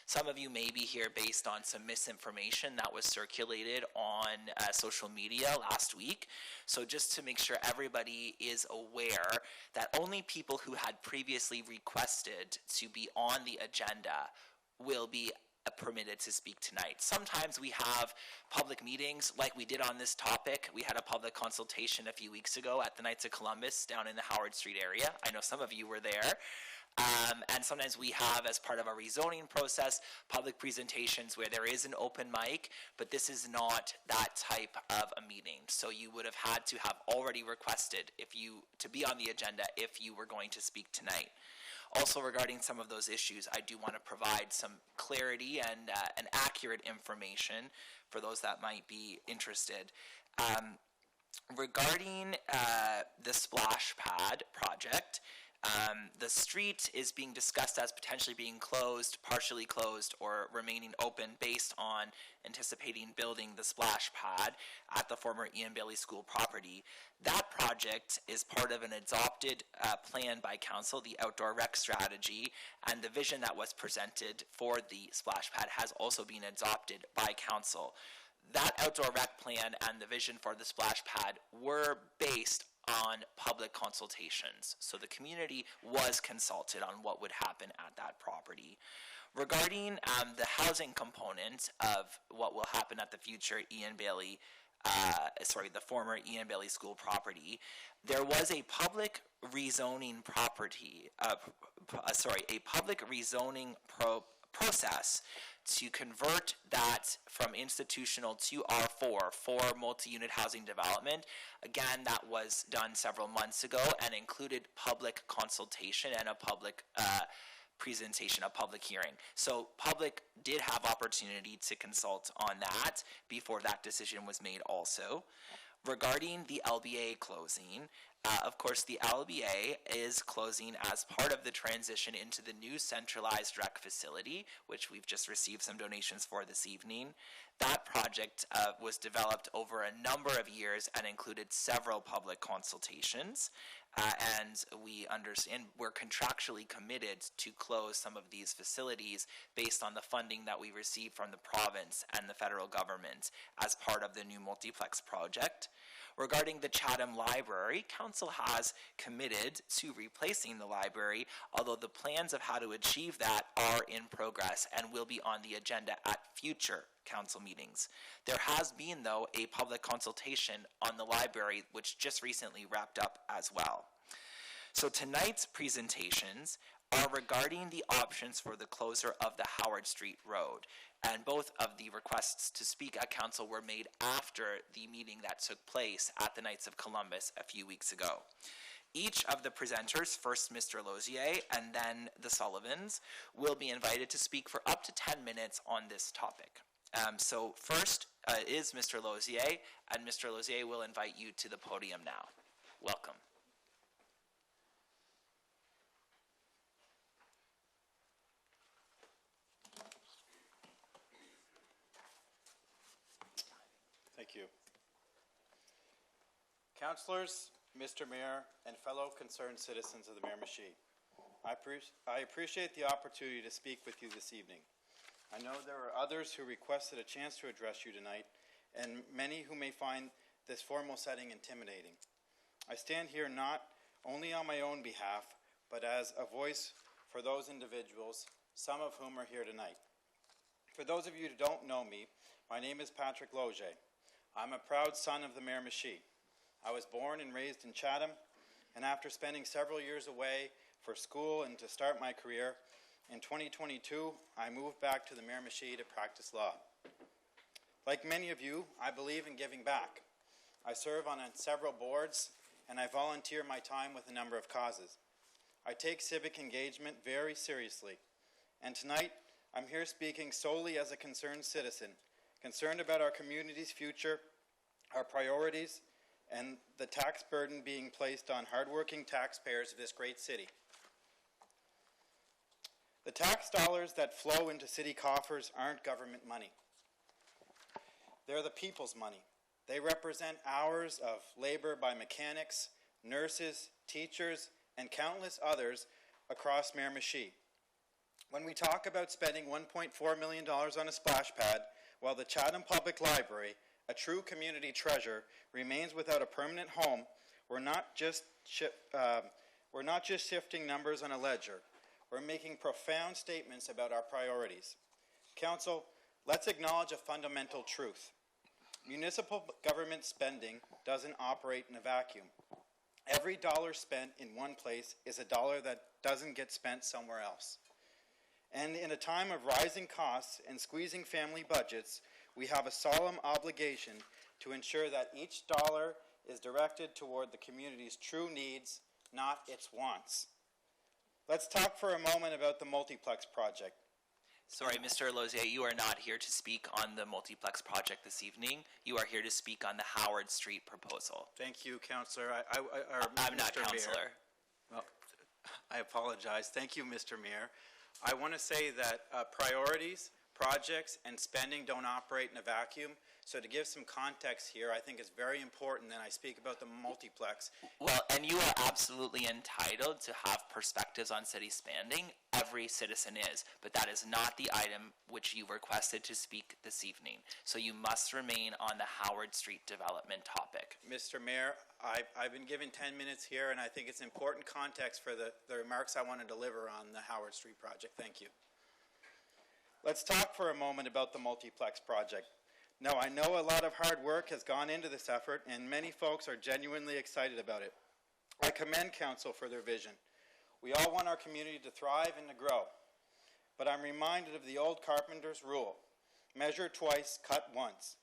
Some of you may be here based on some misinformation that was circulated on social media last week. So just to make sure everybody is aware that only people who had previously requested to be on the agenda will be permitted to speak tonight. Sometimes we have public meetings like we did on this topic. We had a public consultation a few weeks ago at the Knights of Columbus down in the Howard Street area. I know some of you were there. And sometimes we have, as part of our rezoning process, public presentations where there is an open mic, but this is not that type of a meeting. So you would have had to have already requested to be on the agenda if you were going to speak tonight. Also, regarding some of those issues, I do want to provide some clarity and accurate information for those that might be interested. Regarding the splash pad project, the street is being discussed as potentially being closed, partially closed, or remaining open based on anticipating building the splash pad at the former Ian Bailey School property. That project is part of an adopted plan by council, the outdoor rec strategy, and the vision that was presented for the splash pad has also been adopted by council. That outdoor rec plan and the vision for the splash pad were based on public consultations. So the community was consulted on what would happen at that property. Regarding the housing component of what will happen at the future the former Ian Bailey School property, there was a public rezoning process to convert that from institutional to R4 for multi-unit housing development. Again, that was done several months ago and included public consultation and a public presentation, a public hearing. So public did have opportunity to consult on that before that decision was made also. Regarding the LBA closing, of course, the LBA is closing as part of the transition into the new centralized rec facility, which we've just received some donations for this evening. That project was developed over a number of years and included several public consultations. And we're contractually committed to close some of these facilities based on the funding that we receive from the province and the federal government as part of the new Multiplex project. Regarding the Chatham Library, Council has committed to replacing the library, although the plans of how to achieve that are in progress and will be on the agenda at future Council meetings. There has been, though, a public consultation on the library, which just recently wrapped up as well. So tonight's presentations are regarding the options for the closure of the Howard Street Road. And both of the requests to speak at council were made after the meeting that took place at the Knights of Columbus a few weeks ago. Each of the presenters, first Mr. Losier and then the Sullivans, will be invited to speak for up to 10 minutes on this topic. So first is Mr. Losier, and Mr. Losier will invite you to the podium now. Welcome. Thank you. Councillors, Mr. Mayor, and fellow concerned citizens of the Miramichi, I appreciate the opportunity to speak with you this evening. I know there are others who requested a chance to address you tonight, and many who may find this formal setting intimidating. I stand here not only on my own behalf, but as a voice for those individuals, some of whom are here tonight. For those of you who don't know me, my name is Patrick Losier. I'm a proud son of the Miramichi. I was born and raised in Chatham, and after spending several years away for school and to start my career, in 2022, I moved back to the Miramichi to practice law. Like many of you, I believe in giving back. I serve on several boards, and I volunteer my time with a number of causes. I take civic engagement very seriously, and tonight I'm here speaking solely as a concerned citizen, concerned about our community's future, our priorities, and the tax burden being placed on hardworking taxpayers of this great city. The tax dollars that flow into city coffers aren't government money. They're the people's money. They represent hours of labor by mechanics, nurses, teachers, and countless others across Miramichi. When we talk about spending $1.4 million on a splash pad, while the Chatham Public Library, a true community treasure, remains without a permanent home, we're not just shifting numbers on a ledger. We're making profound statements about our priorities. Council, let's acknowledge a fundamental truth. Municipal government spending doesn't operate in a vacuum. Every dollar spent in one place is a dollar that doesn't get spent somewhere else. And in a time of rising costs and squeezing family budgets, we have a solemn obligation to ensure that each dollar is directed toward the community's true needs, not its wants. Let's talk for a moment about the Multiplex project. Sorry, Mr. Losier, you are not here to speak on the Multiplex project this evening. You are here to speak on the Howard Street proposal. Thank you, Councillor. I'm not Councillor. Well, I apologize. Thank you, Mr. Mayor. I want to say that priorities, projects, and spending don't operate in a vacuum. So to give some context here, I think it's very important that I speak about the Multiplex. Well, and you are absolutely entitled to have perspectives on city spending. Every citizen is. But that is not the item which you requested to speak this evening. So you must remain on the Howard Street development topic. Mr. Mayor, I've been given 10 minutes here, and I think it's important context for the remarks I want to deliver on the Howard Street project. Thank you. Let's talk for a moment about the Multiplex project. Now, I know a lot of hard work has gone into this effort, and many folks are genuinely excited about it. I commend Council for their vision. We all want our community to thrive and to grow. But I'm reminded of the old carpenter's rule: measure twice, cut once.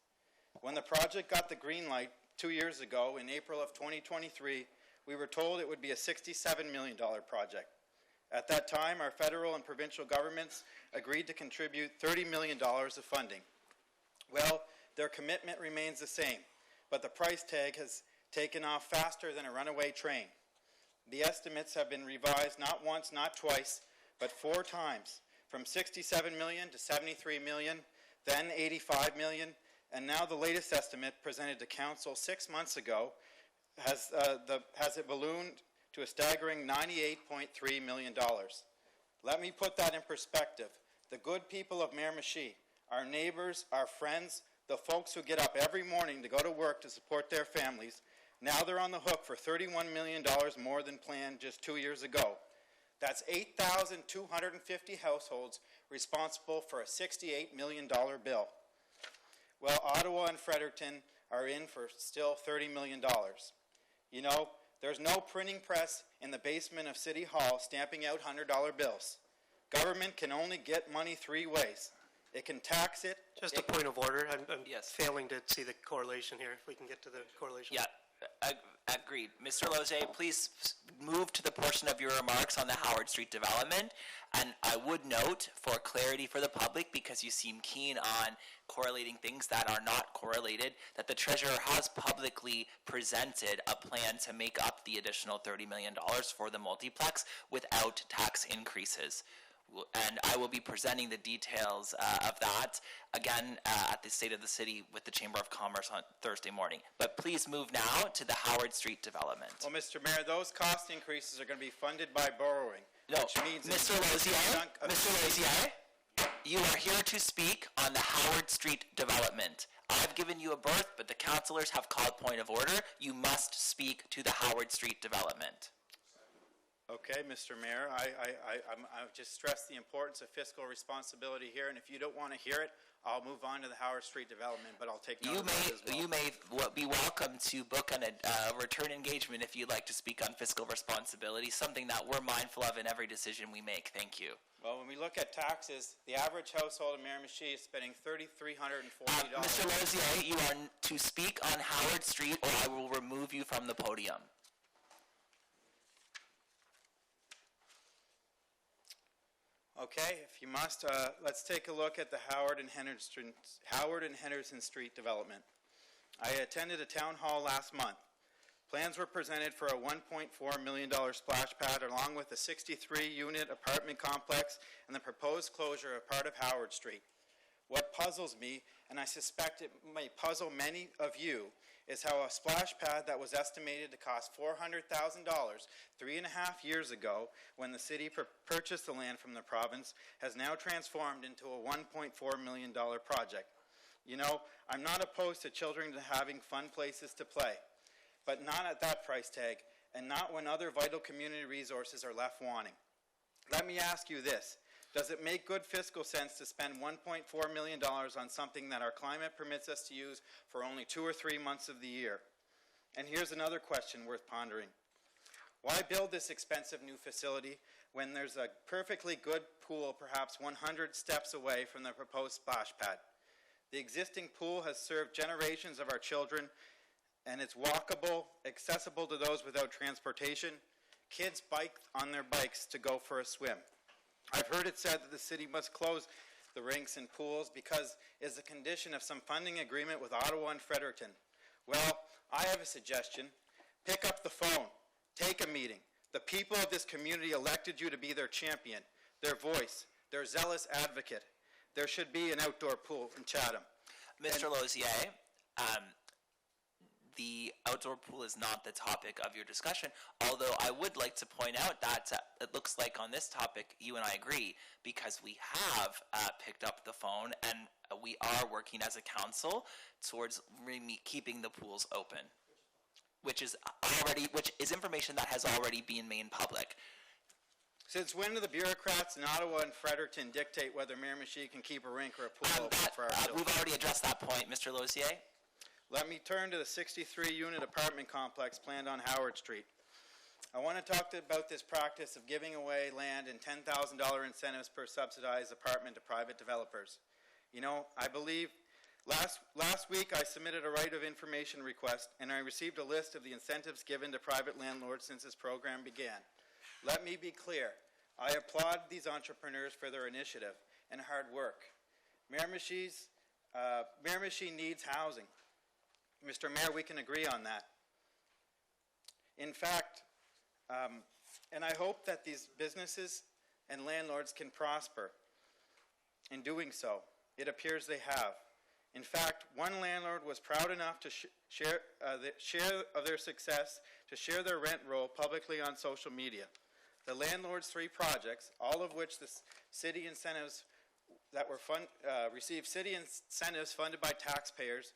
When the project got the green light 2 years ago, in April of 2023, we were told it would be a $67 million project. At that time, our federal and provincial governments agreed to contribute $30 million of funding. Well, their commitment remains the same, but the price tag has taken off faster than a runaway train. The estimates have been revised not once, not twice, but 4 times, from $67 million to $73 million, then $85 million, and now the latest estimate presented to Council 6 months ago has it ballooned to a staggering $98.3 million. Let me put that in perspective. The good people of Miramichi, our neighbors, our friends, the folks who get up every morning to go to work to support their families, now they're on the hook for $31 million more than planned just 2 years ago. That's 8,250 households responsible for a $68 million bill. Well, Ottawa and Fredericton are in for still $30 million. You know, there's no printing press in the basement of City Hall stamping out $100 bills. Government can only get money 3 ways. It can tax it. Just a point of order. I'm Yes. failing to see the correlation here. If we can get to the correlation. Yeah, agreed. Mr. Losier, please move to the portion of your remarks on the Howard Street development. And I would note, for clarity for the public, because you seem keen on correlating things that are not correlated, that the Treasurer has publicly presented a plan to make up the additional $30 million for the Multiplex without tax increases. And I will be presenting the details of that, again, at the State of the City with the Chamber of Commerce on Thursday morning. But please move now to the Howard Street development. Well, Mr. Mayor, those cost increases are going to be funded by borrowing, No, which means... Mr. Losier, you are here to speak on the Howard Street development. I've given you a berth, but the councillors have called point of order. You must speak to the Howard Street development. Okay, Mr. Mayor, I just stressed the importance of fiscal responsibility here, and if you don't want to hear it, I'll move on to the Howard Street development, but I'll take note of that as well. You may be welcome to book a return engagement if you'd like to speak on fiscal responsibility, something that we're mindful of in every decision we make. Thank you. Well, when we look at taxes, the average household in Miramichi is spending $3,340. Mr. Losier, you are to speak on Howard Street, or I will remove you from the podium. Okay, if you must, let's take a look at the Howard and Henderson Street development. I attended a town hall last month. Plans were presented for a $1.4 million splash pad along with a 63-unit apartment complex and the proposed closure of part of Howard Street. What puzzles me, and I suspect it may puzzle many of you, is how a splash pad that was estimated to cost $400,000 3.5 years ago when the city purchased the land from the province has now transformed into a $1.4 million project. You know, I'm not opposed to children having fun places to play, but not at that price tag, and not when other vital community resources are left wanting. Let me ask you this. Does it make good fiscal sense to spend $1.4 million on something that our climate permits us to use for only 2 or 3 months of the year? And here's another question worth pondering. Why build this expensive new facility when there's a perfectly good pool perhaps 100 steps away from the proposed splash pad? The existing pool has served generations of our children, and it's walkable, accessible to those without transportation. Kids bike on their bikes to go for a swim. I've heard it said that the city must close the rinks and pools because it's a condition of some funding agreement with Ottawa and Fredericton. Well, I have a suggestion. Pick up the phone. Take a meeting. The people of this community elected you to be their champion, their voice, their zealous advocate. There should be an outdoor pool in Chatham. Mr. Losier, the outdoor pool is not the topic of your discussion, although I would like to point out that it looks like on this topic you and I agree, because we have picked up the phone and we are working as a council towards keeping the pools open, which is information that has already been made public. Since when do the bureaucrats in Ottawa and Fredericton dictate whether Miramichi can keep a rink or a pool open for our children? We've already addressed that point, Mr. Losier. Let me turn to the 63-unit apartment complex planned on Howard Street. I want to talk about this practice of giving away land and $10,000 incentives per subsidized apartment to private developers. You know, I believe last week I submitted a right of information request, and I received a list of the incentives given to private landlords since this program began. Let me be clear. I applaud these entrepreneurs for their initiative and hard work. Miramichi needs housing. Mr. Mayor, we can agree on that. In fact, and I hope that these businesses and landlords can prosper in doing so. It appears they have. In fact, one landlord was proud enough to share their success, to share their rent roll publicly on social media. The landlord's 3 projects, all of which the city incentives that were received city incentives funded by taxpayers,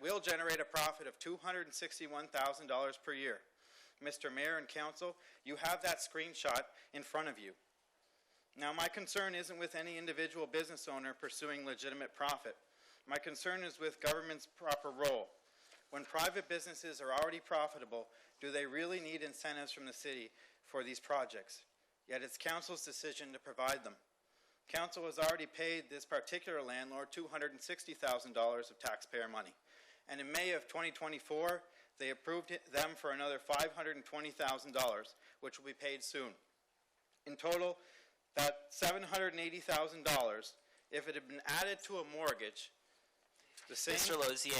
will generate a profit of $261,000 per year. Mr. Mayor and Council, you have that screenshot in front of you. Now, my concern isn't with any individual business owner pursuing legitimate profit. My concern is with government's proper role. When private businesses are already profitable, do they really need incentives from the city for these projects? Yet it's Council's decision to provide them. Council has already paid this particular landlord $260,000 of taxpayer money. And in May of 2024, they approved them for another $520,000, which will be paid soon. In total, that $780,000, if it had been added to a mortgage, the same... Mr. Losier,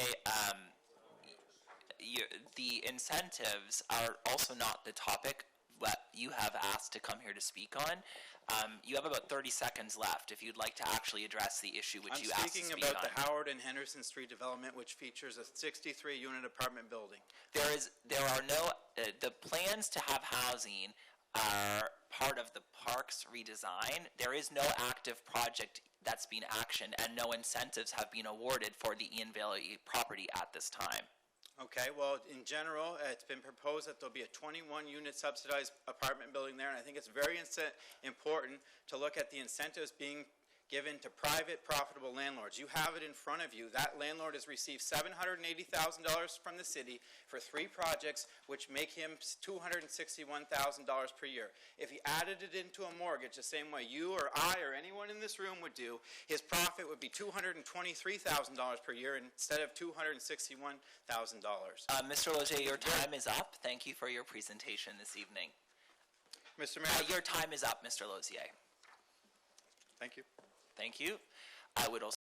the incentives are also not the topic that you have asked to come here to speak on. You have about 30 seconds left if you'd like to actually address the issue which you asked to speak on. I'm speaking about the Howard and Henderson Street development, which features a 63-unit apartment building. There are no, the plans to have housing are part of the park's redesign. There is no active project that's been actioned, and no incentives have been awarded for the Ian Valley property at this time. Okay, well, in general, it's been proposed that there'll be a 21-unit subsidized apartment building there, and I think it's very important to look at the incentives being given to private, profitable landlords. You have it in front of you. That landlord has received $780,000 from the city for 3 projects, which make him $261,000 per year. If he added it into a mortgage the same way you or I or anyone in this room would do, his profit would be $223,000 per year instead of $261,000. Mr. Losier, your time is up. Thank you for your presentation this evening. Mr. Mayor. Your time is up, Mr. Losier. Thank you. Thank you. I would also